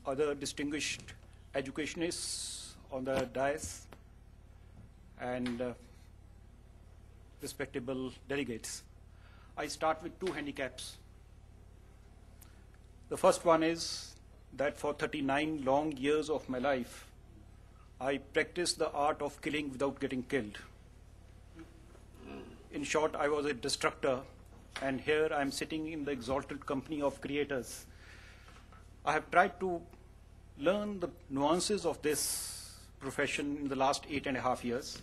other distinguished educationists on the dais, and respectable delegates. I start with two handicaps. The first one is that for 39 long years of my life, I practiced the art of killing without getting killed. In short, I was a destructor, and here I'm sitting in the exalted company of creators. I have tried to learn the nuances of this profession in the last 8.5 years.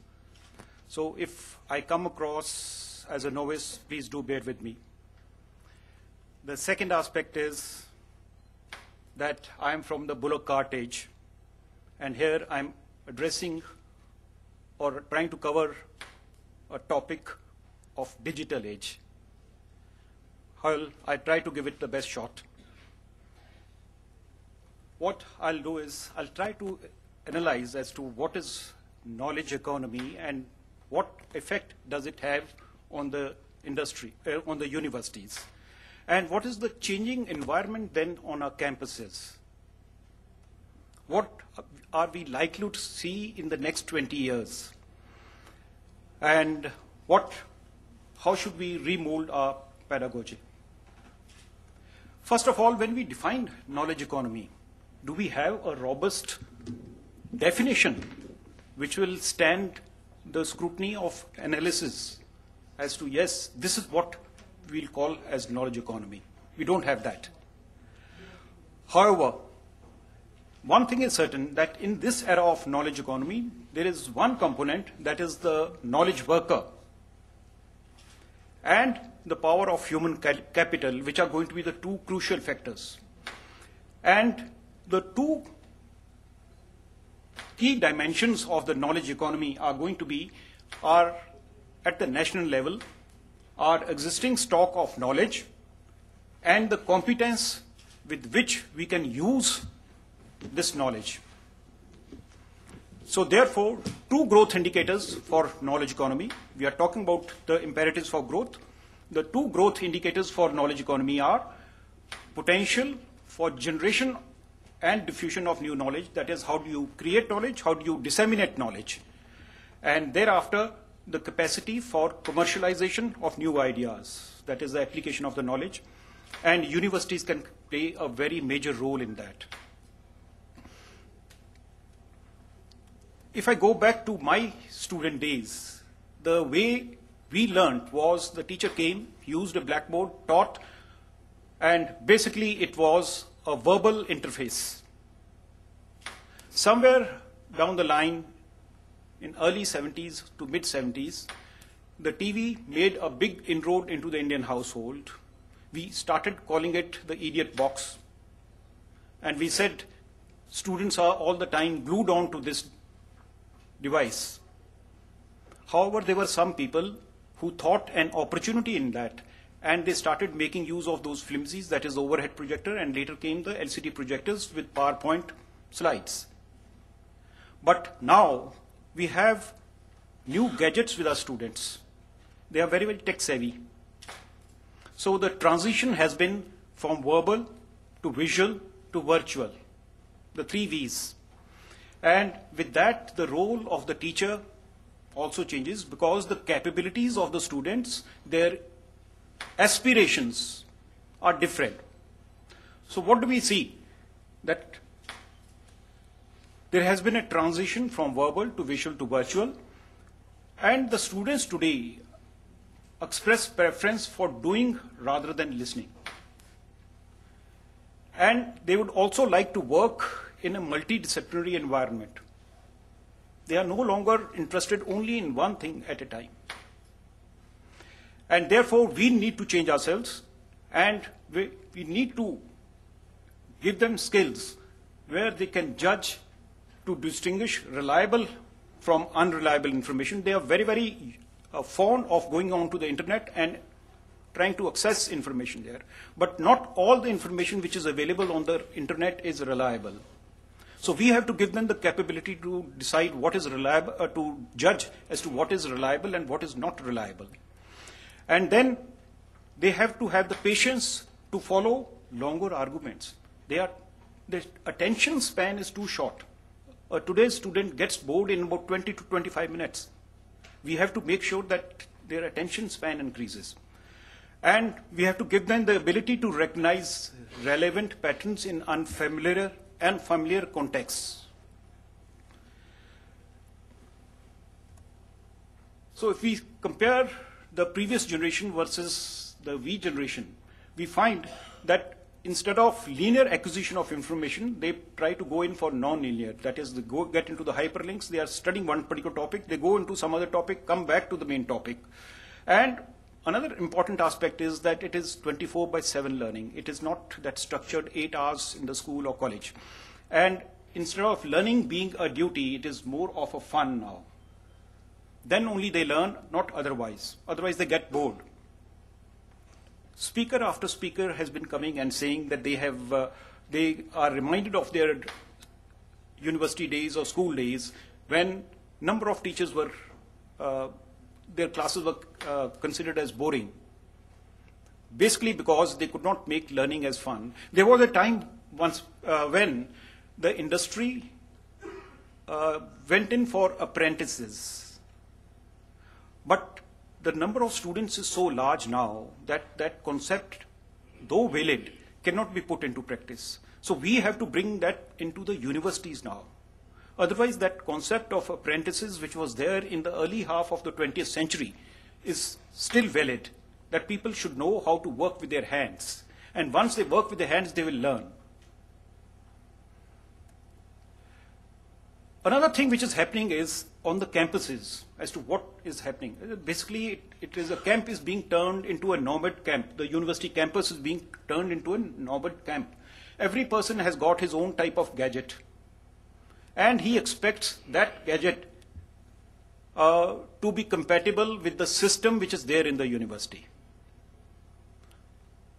So if I come across as a novice, please do bear with me. The second aspect is that I'm from the bullock cart age, and here I'm addressing or trying to cover a topic of digital age. I try to give it the best shot. What I'll do is I'll try to analyze as to what is knowledge economy and what effect does it have on the industry, on the universities, and what is the changing environment then on our campuses. What are we likely to see in the next 20 years? And how should we remold our pedagogy? First of all, when we define knowledge economy, do we have a robust definition which will stand the scrutiny of analysis as to, yes, this is what we'll call as knowledge economy? We don't have that. However, one thing is certain, that in this era of knowledge economy, there is one component, that is the knowledge worker and the power of human capital, which are going to be the two crucial factors. And the two key dimensions of the knowledge economy are going to be at the national level, our existing stock of knowledge and the competence with which we can use this knowledge. So therefore, two growth indicators for knowledge economy. We are talking about the imperatives for growth. The two growth indicators for knowledge economy are potential for generation and diffusion of new knowledge. That is, how do you create knowledge, how do you disseminate knowledge, and thereafter the capacity for commercialization of new ideas. That is the application of the knowledge, and universities can play a very major role in that. If I go back to my student days, the way we learned was the teacher came, used a blackboard, taught, and basically it was a verbal interface. Somewhere down the line, in early 70s to mid 70s, the TV made a big inroad into the Indian household. We started calling it the idiot box. And we said students are all the time glued on to this device. However, there were some people who thought an opportunity in that, and they started making use of those flimsies, that is overhead projector, and later came the LCD projectors with PowerPoint slides. But now we have new gadgets with our students. They are very, very tech savvy. So the transition has been from verbal to visual to virtual, the 3 V's. And with that, the role of the teacher also changes, because the capabilities of the students, their aspirations are different. So what do we see? That there has been a transition from verbal to visual to virtual, and the students today express preference for doing rather than listening. And they would also like to work in a multidisciplinary environment. They are no longer interested only in one thing at a time. And therefore, we need to change ourselves, and we need to give them skills where they can judge to distinguish reliable from unreliable information. They are very, very fond of going on to the internet and trying to access information there. But not all the information which is available on the internet is reliable. So we have to give them the capability to decide what is reliable, to judge as to what is reliable and what is not reliable. And then they have to have the patience to follow longer arguments. They are the attention span is too short. Today's student gets bored in about 20 to 25 minutes. We have to make sure that their attention span increases. And we have to give them the ability to recognize relevant patterns in unfamiliar and familiar contexts. So if we compare the previous generation versus the V generation, we find that instead of linear acquisition of information, they try to go in for non-linear. That is, they get into the hyperlinks. They are studying one particular topic. They go into some other topic, come back to the main topic. And another important aspect is that it is 24/7 learning. It is not that structured 8 hours in the school or college. And instead of learning being a duty, it is more of a fun now. Then only they learn, not otherwise. Otherwise, they get bored. Speaker after speaker has been coming and saying that they are reminded of their university days or school days when number of teachers were, their classes were considered as boring. Basically because they could not make learning as fun. There was a time once when the industry went in for apprentices. But the number of students is so large now that that concept, though valid, cannot be put into practice. So we have to bring that into the universities now. Otherwise, that concept of apprentices, which was there in the early half of the 20th century, is still valid, that people should know how to work with their hands. And once they work with their hands, they will learn. Another thing which is happening is on the campuses as to what is happening. Basically, a camp is being turned into a nomad camp. The university campus is being turned into a nomad camp. Every person has got his own type of gadget. And he expects that gadget to be compatible with the system which is there in the university.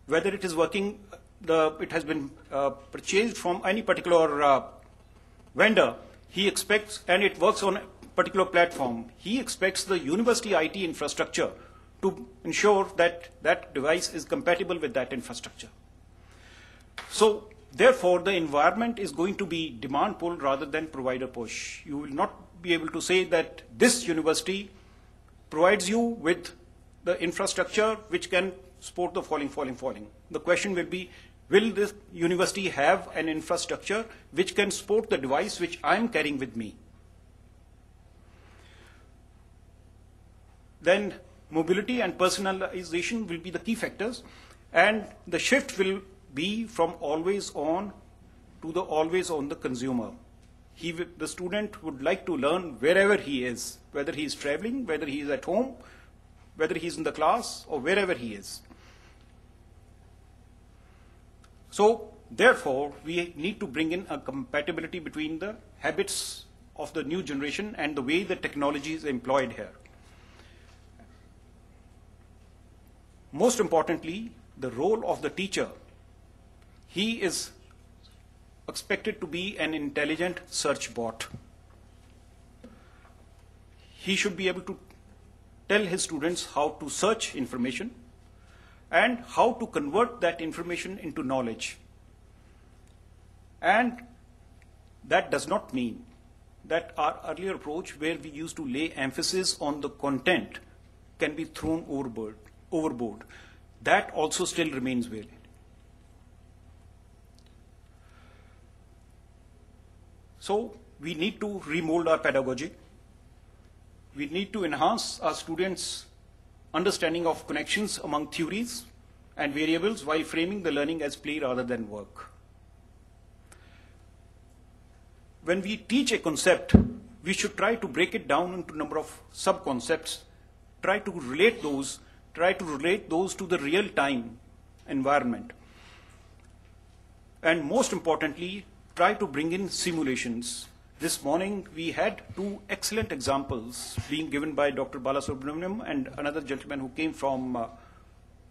Whether it is working, it has been purchased from any particular vendor, he expects, and it works on a particular platform, he expects the university IT infrastructure to ensure that that device is compatible with that infrastructure. So, therefore, the environment is going to be demand pull rather than provider push. You will not be able to say that this university provides you with the infrastructure which can support the falling. The question will be, will this university have an infrastructure which can support the device which I am carrying with me? Then mobility and personalization will be the key factors, and the shift will be from always on to the always on the consumer. The student would like to learn wherever he is, whether he is traveling, whether he is at home, whether he is in the class, or wherever he is. So, therefore, we need to bring in a compatibility between the habits of the new generation and the way the technology is employed here. Most importantly, the role of the teacher. He is expected to be an intelligent search bot. He should be able to tell his students how to search information and how to convert that information into knowledge. And that does not mean that our earlier approach, where we used to lay emphasis on the content, can be thrown overboard. That also still remains valid. So we need to remold our pedagogy. We need to enhance our students' understanding of connections among theories and variables while framing the learning as play rather than work. When we teach a concept, we should try to break it down into a number of sub-concepts, try to relate those to the real-time environment. And most importantly, try to bring in simulations. This morning, we had two excellent examples being given by Dr. Balasubramaniam and another gentleman who came from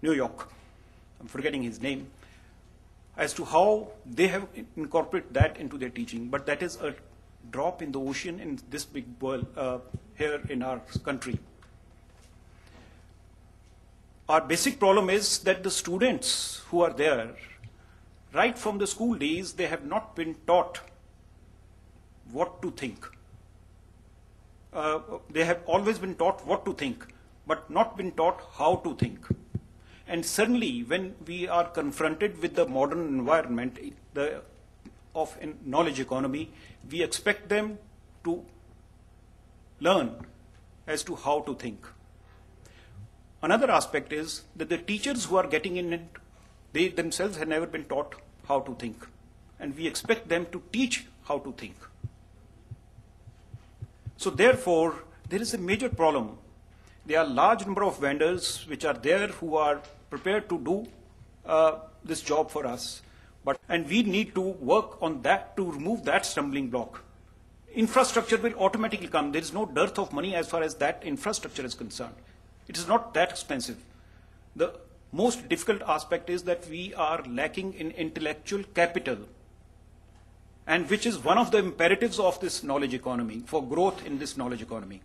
New York. I'm forgetting his name, as to how they have incorporated that into their teaching. But that is a drop in the ocean in this big world here in our country. Our basic problem is that the students who are there right from the school days, they have not been taught what to think. They have always been taught what to think, but not been taught how to think. And certainly, when we are confronted with the modern environment of a knowledge economy, we expect them to learn as to how to think. Another aspect is that the teachers who are getting in it, they themselves have never been taught how to think. And we expect them to teach how to think. So therefore, there is a major problem. There are a large number of vendors which are there who are prepared to do this job for us. And we need to work on that to remove that stumbling block. Infrastructure will automatically come. There is no dearth of money as far as that infrastructure is concerned. It is not that expensive. The most difficult aspect is that we are lacking in intellectual capital, and which is one of the imperatives of this knowledge economy, for growth in this knowledge economy.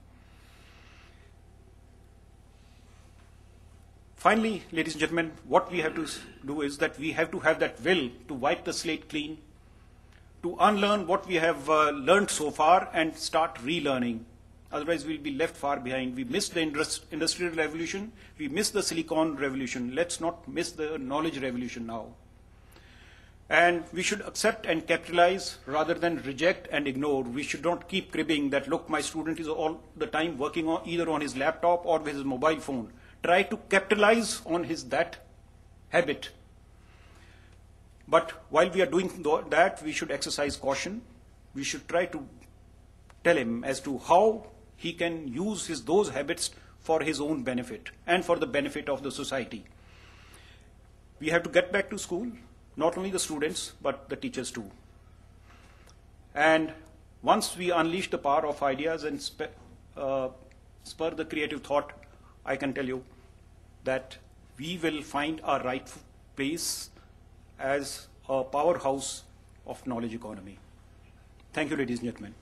Finally, ladies and gentlemen, what we have to do is that we have to have that will to wipe the slate clean, to unlearn what we have learned so far and start relearning. Otherwise, we'll be left far behind. We missed the industrial revolution. We missed the silicon revolution. Let's not miss the knowledge revolution now. And we should accept and capitalize rather than reject and ignore. We should not keep cribbing that, look, my student is all the time working on either on his laptop or with his mobile phone. Try to capitalize on that habit. But while we are doing that, we should exercise caution. We should try to tell him as to how he can use those habits for his own benefit and for the benefit of the society. We have to get back to school, not only the students, but the teachers too. And once we unleash the power of ideas and spur the creative thought, I can tell you that we will find our right place as a powerhouse of knowledge economy. Thank you, ladies and gentlemen.